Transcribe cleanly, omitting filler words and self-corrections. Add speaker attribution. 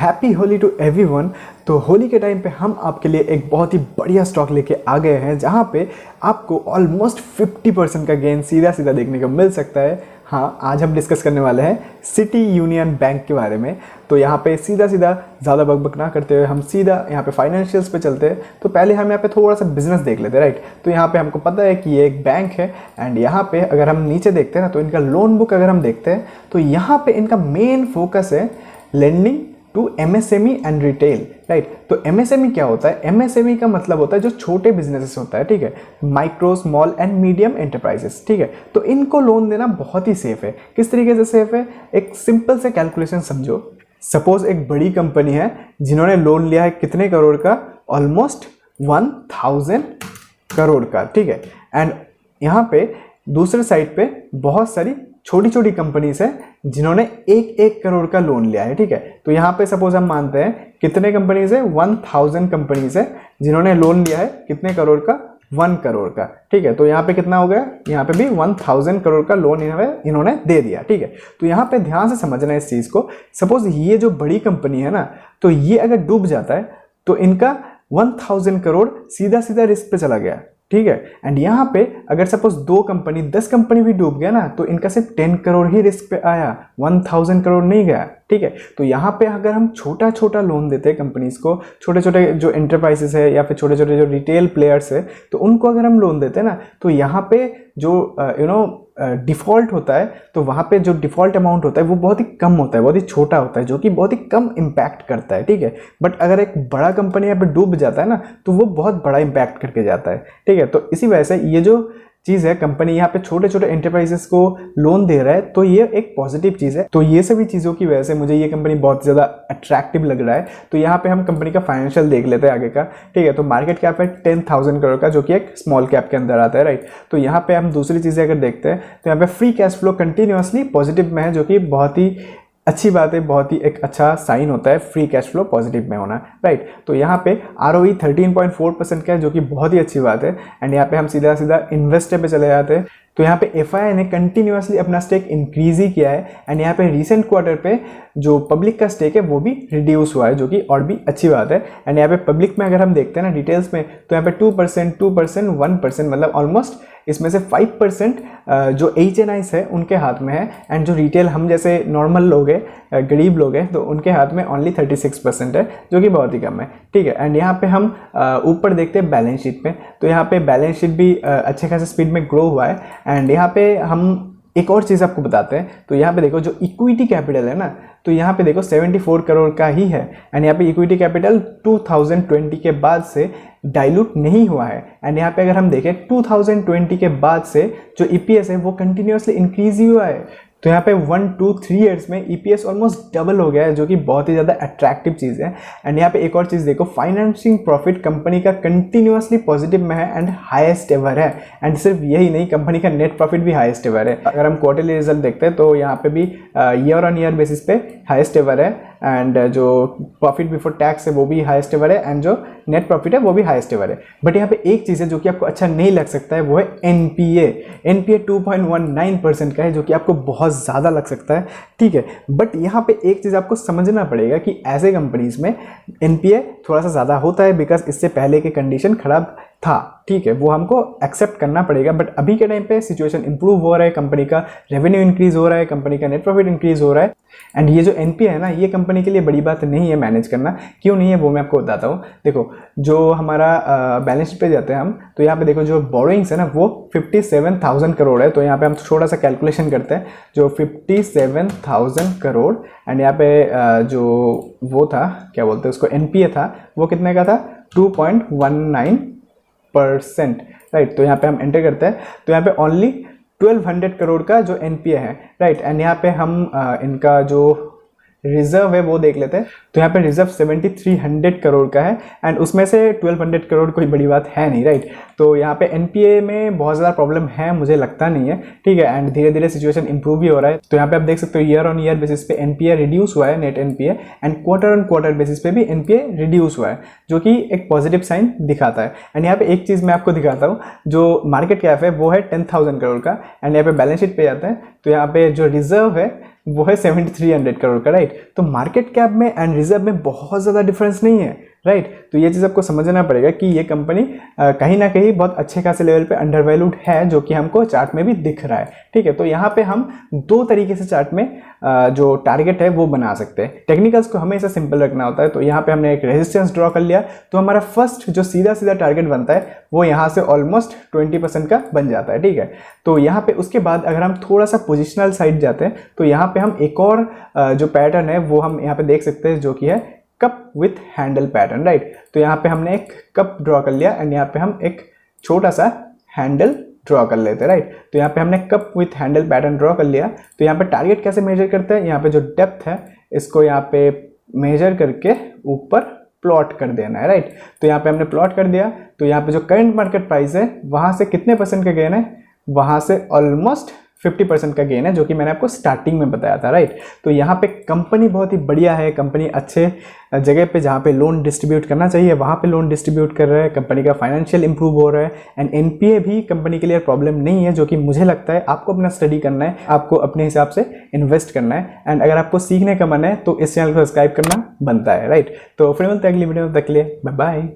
Speaker 1: Happy Holi to everyone. तो होली के time पे हम आपके लिए एक बहुत ही बढ़िया स्टॉक लेके आ गए हैं जहां पे आपको ऑलमोस्ट 50% का गेन सीधा सीधा देखने को मिल सकता है। हाँ, आज हम डिस्कस करने वाले हैं सिटी यूनियन बैंक के बारे में। तो यहाँ पे सीधा सीधा ज़्यादा बकबक ना करते हुए हम सीधा यहाँ पे फाइनेंशियल्स पे चलते हैं। तो पहले हम यहाँ पे थोड़ा सा बिजनेस देख लेते हैं, राइट। तो यहाँ पे हमको पता है कि ये एक बैंक है एंड यहाँ पे अगर हम नीचे देखते हैं ना, तो इनका लोन बुक अगर हम देखते हैं तो यहाँ पे इनका मेन फोकस है lending to MSME and retail, right. तो एमएसएमई क्या होता है? एमएसएमई का मतलब होता है जो छोटे बिजनेसेस होता है, ठीक है, micro small and medium enterprises, ठीक है। तो इनको लोन देना बहुत ही सेफ है। किस तरीके से सेफ है? एक सिंपल से कैलकुलेशन समझो। सपोज एक बड़ी कंपनी है जिन्होंने लोन लिया है कितने करोड़ का? ऑलमोस्ट 1000 करोड़ का, ठीक है। एंड यहाँ पे दूसरे साइड पे बहुत सारी छोटी छोटी कंपनीज है जिन्होंने 1-1 करोड़ का लोन लिया है, ठीक है। तो यहाँ पे सपोज हम मानते हैं कितने कंपनीज है? 1000 कंपनीज है जिन्होंने लोन लिया है कितने करोड़ का? 1 करोड़ का, ठीक है। तो यहाँ पे कितना हो गया? यहाँ पे भी 1000 करोड़ का लोन इन्होंने दे दिया, ठीक है। तो यहाँ पे ध्यान से समझना इस चीज को। सपोज ये जो बड़ी कंपनी है ना, तो ये अगर डूब जाता है तो इनका 1000 करोड़ सीधा सीधा रिस्क पे चला गया, ठीक है। एंड यहाँ पे अगर सपोज 10 कंपनी भी डूब गया ना, तो इनका सिर्फ 10 करोड़ ही रिस्क पे आया, 1000 करोड़ नहीं गया, ठीक है। तो यहाँ पे अगर हम छोटा छोटा लोन देते हैं कंपनीज को, छोटे छोटे जो एंटरप्राइजेस है या फिर छोटे छोटे जो रिटेल प्लेयर्स है, तो उनको अगर हम लोन देते हैं ना, तो यहाँ पे जो डिफ़ॉल्ट होता है, तो वहाँ पे जो डिफ़ॉल्ट अमाउंट होता है वो बहुत ही कम होता है, बहुत ही छोटा होता है, जो कि बहुत ही कम इम्पैक्ट करता है, ठीक है। बट अगर एक बड़ा कंपनी यहाँ पे डूब जाता है ना, तो वो बहुत बड़ा इम्पैक्ट करके जाता है, ठीक है। तो इसी वजह से ये जो चीज़ है, कंपनी यहाँ पे छोटे छोटे एंटरप्राइजेस को लोन दे रहा है, तो ये एक पॉजिटिव चीज़ है। तो ये सभी चीज़ों की वजह से मुझे ये कंपनी बहुत ज़्यादा अट्रैक्टिव लग रहा है। तो यहाँ पे हम कंपनी का फाइनेंशियल देख लेते हैं आगे का, ठीक है। तो मार्केट कैप है 10,000 करोड़ का, जो कि एक स्मॉल कैप के अंदर आता है, राइट। तो यहाँ पे हम दूसरी चीज़ें अगर देखते हैं तो यहाँ पे free cash flow continuously positive में है, जो कि बहुत ही अच्छी बात है, बहुत ही एक अच्छा साइन होता है फ्री कैश फ्लो पॉजिटिव में होना, राइट। तो यहाँ पे ROE 13.4% का है, जो कि बहुत ही अच्छी बात है। एंड यहाँ पे हम सीधा सीधा इन्वेस्टर पे चले जाते हैं। तो यहाँ पे FII ने कंटिन्यूसली अपना स्टेक इंक्रीज ही किया है। एंड यहाँ पे रिसेंट क्वार्टर पे जो पब्लिक का स्टेक है वो भी रिड्यूस हुआ है, जो कि और भी अच्छी बात है। एंड यहाँ पे पब्लिक में अगर हम देखते हैं ना डिटेल्स में, तो यहाँ पे 2%, 1%, मतलब ऑलमोस्ट इसमें से 5% जो HNIs है उनके हाथ में है। एंड जो रिटेल हम जैसे नॉर्मल लोग हैं, गरीब लोग हैं, तो उनके हाथ में ओनली 36% है, जो कि बहुत ही कम है, ठीक है। एंड यहाँ पे हम ऊपर देखते हैं बैलेंस शीट में, तो यहाँ पे बैलेंस शीट भी अच्छे खासे स्पीड में ग्रो हुआ है। एंड यहाँ पे हम एक और चीज़ आपको बताते हैं। तो यहाँ पे देखो जो इक्विटी कैपिटल है ना, तो यहाँ पे देखो 74 करोड़ का ही है। एंड यहाँ पे इक्विटी कैपिटल 2020 के बाद से डाइल्यूट नहीं हुआ है। एंड यहाँ पे अगर हम देखें 2020 के बाद से जो EPS है वो कंटिन्यूसली इंक्रीज ही हुआ है। तो यहाँ पे 1, 2, 3 ईयर्स में EPS ऑलमोस्ट डबल हो गया है, जो कि बहुत ही ज़्यादा अट्रैक्टिव चीज़ है। एंड यहाँ पे एक और चीज़ देखो, फाइनेंसिंग प्रॉफिट कंपनी का कंटिन्यूसली पॉजिटिव में है एंड हाईएस्ट एवर है। एंड सिर्फ यही नहीं, कंपनी का नेट प्रॉफिट भी हाईएस्ट एवर है। अगर हम क्वार्टरली रिजल्ट देखते हैं तो यहाँ पे भी ईयर ऑन ईयर बेसिस पे हाईएस्ट एवर है। एंड जो प्रॉफिट बिफोर टैक्स है वो भी हाईएस्ट एवर है, एंड जो नेट प्रॉफिट है वो भी हाईएस्ट एवर है। बट यहाँ पे एक चीज़ है जो कि आपको अच्छा नहीं लग सकता है, वो है NPA 2.19% का है, जो कि आपको बहुत ज़्यादा लग सकता है, ठीक है। बट यहाँ पे एक चीज़ आपको समझना पड़ेगा कि ऐसे कंपनीज में NPA थोड़ा सा ज़्यादा होता है, बिकॉज इससे पहले के कंडीशन खराब था, ठीक है, वो हमको एक्सेप्ट करना पड़ेगा। बट अभी के टाइम पे सिचुएशन इंप्रूव हो रहा है, कंपनी का रेवेन्यू इंक्रीज हो रहा है, कंपनी का नेट प्रॉफिट इंक्रीज हो रहा है। एंड ये जो NPA है ना, ये कंपनी के लिए बड़ी बात नहीं है मैनेज करना। क्यों नहीं है वो मैं आपको बताता हूँ। देखो जो हमारा बैलेंस शीट पे जाते हैं हम, तो यहाँ पे देखो जो बोरोइंग्स है ना वो 57,000 करोड़ है। तो यहाँ पे हम थोड़ा सा कैलकुलेशन करते हैं, जो 57,000 करोड़ एंड यहाँ पे जो वो था, क्या बोलते हैं उसको, NPA था, वो कितने का था? 2.19%, राइट। तो यहाँ पे हम एंटर करते हैं, तो यहाँ पे ओनली 1200 करोड़ का जो NPA है, राइट। एंड यहाँ पे हम इनका जो रिजर्व है वो देख लेते हैं। तो यहाँ पे रिजर्व 7300 करोड़ का है एंड उसमें से 1200 करोड़ कोई बड़ी बात है नहीं, राइट। तो यहाँ पे NPA में बहुत ज़्यादा प्रॉब्लम है, मुझे लगता नहीं है, ठीक है। एंड धीरे धीरे सिचुएशन इंप्रूव भी हो रहा है। तो यहाँ पे आप देख सकते हो ईयर ऑन ईयर बेसिस पे NPA रिड्यूस हुआ है, net NPA, and quarter on quarter basis पे भी NPA रिड्यूस हुआ है, जो कि एक पॉजिटिव साइन दिखाता है। एंड यहाँ पे एक चीज़ मैं आपको दिखाता हूँ, जो मार्केट कैप है वो है 10,000 करोड़ का। एंड यहाँ पे बैलेंस शीट पे जाते हैं, तो यहाँ पे जो रिजर्व है वो है 7300 करोड़ का, राइट। तो मार्केट कैप में एंड रिजर्व में बहुत ज़्यादा डिफरेंस नहीं है, राइट। तो ये चीज़ आपको समझना पड़ेगा कि ये कंपनी कहीं ना कहीं बहुत अच्छे खासे लेवल पे अंडर वैल्यूड है, जो कि हमको चार्ट में भी दिख रहा है, ठीक है। तो यहाँ पे हम दो तरीके से चार्ट में जो टारगेट है वो बना सकते हैं। टेक्निकल्स को हमेशा सिंपल रखना होता है। तो यहाँ पे हमने एक रेजिस्टेंस ड्रॉ कर लिया, तो हमारा फर्स्ट जो सीधा सीधा टारगेट बनता है वो यहाँ से ऑलमोस्ट 20% का बन जाता है, ठीक है। तो यहाँ पे उसके बाद अगर हम थोड़ा सा पोजिशनल साइड जाते हैं तो यहाँ पे हम एक और जो पैटर्न है वो हम यहाँ पे देख सकते हैं, जो कि है cup with handle pattern, right. तो यहाँ पे हमने एक कप ड्रॉ कर लिया एंड यहाँ पे हम एक छोटा सा हैंडल ड्रॉ कर लेते हैं, राइट। तो यहाँ पे हमने cup with handle pattern draw कर लिया। तो यहाँ पे टारगेट कैसे मेजर करते हैं, यहाँ पे जो डेप्थ है इसको यहाँ पे मेजर करके ऊपर प्लॉट कर देना है, राइट। तो यहाँ पे हमने प्लॉट कर दिया। तो यहाँ पे जो करंट मार्केट प्राइस है वहाँ से कितने परसेंट का गेन है, वहाँ से ऑलमोस्ट 50% का गेन है, जो कि मैंने आपको स्टार्टिंग में बताया था, राइट। तो यहाँ पे कंपनी बहुत ही बढ़िया है, कंपनी अच्छे जगह पे जहाँ पे लोन डिस्ट्रीब्यूट करना चाहिए वहाँ पे लोन डिस्ट्रीब्यूट कर रहा है, कंपनी का फाइनेंशियल इंप्रूव हो रहा है एंड एनपीए भी कंपनी के लिए प्रॉब्लम नहीं है, जो कि मुझे लगता है आपको अपना स्टडी करना है, आपको अपने हिसाब से इन्वेस्ट करना है एंड अगर आपको सीखने का मन है तो इस चैनल को सब्सक्राइब करना बनता है, राइट। तो फिर मिलते हैं अगली वीडियो में, तक के लिए बाय बाय।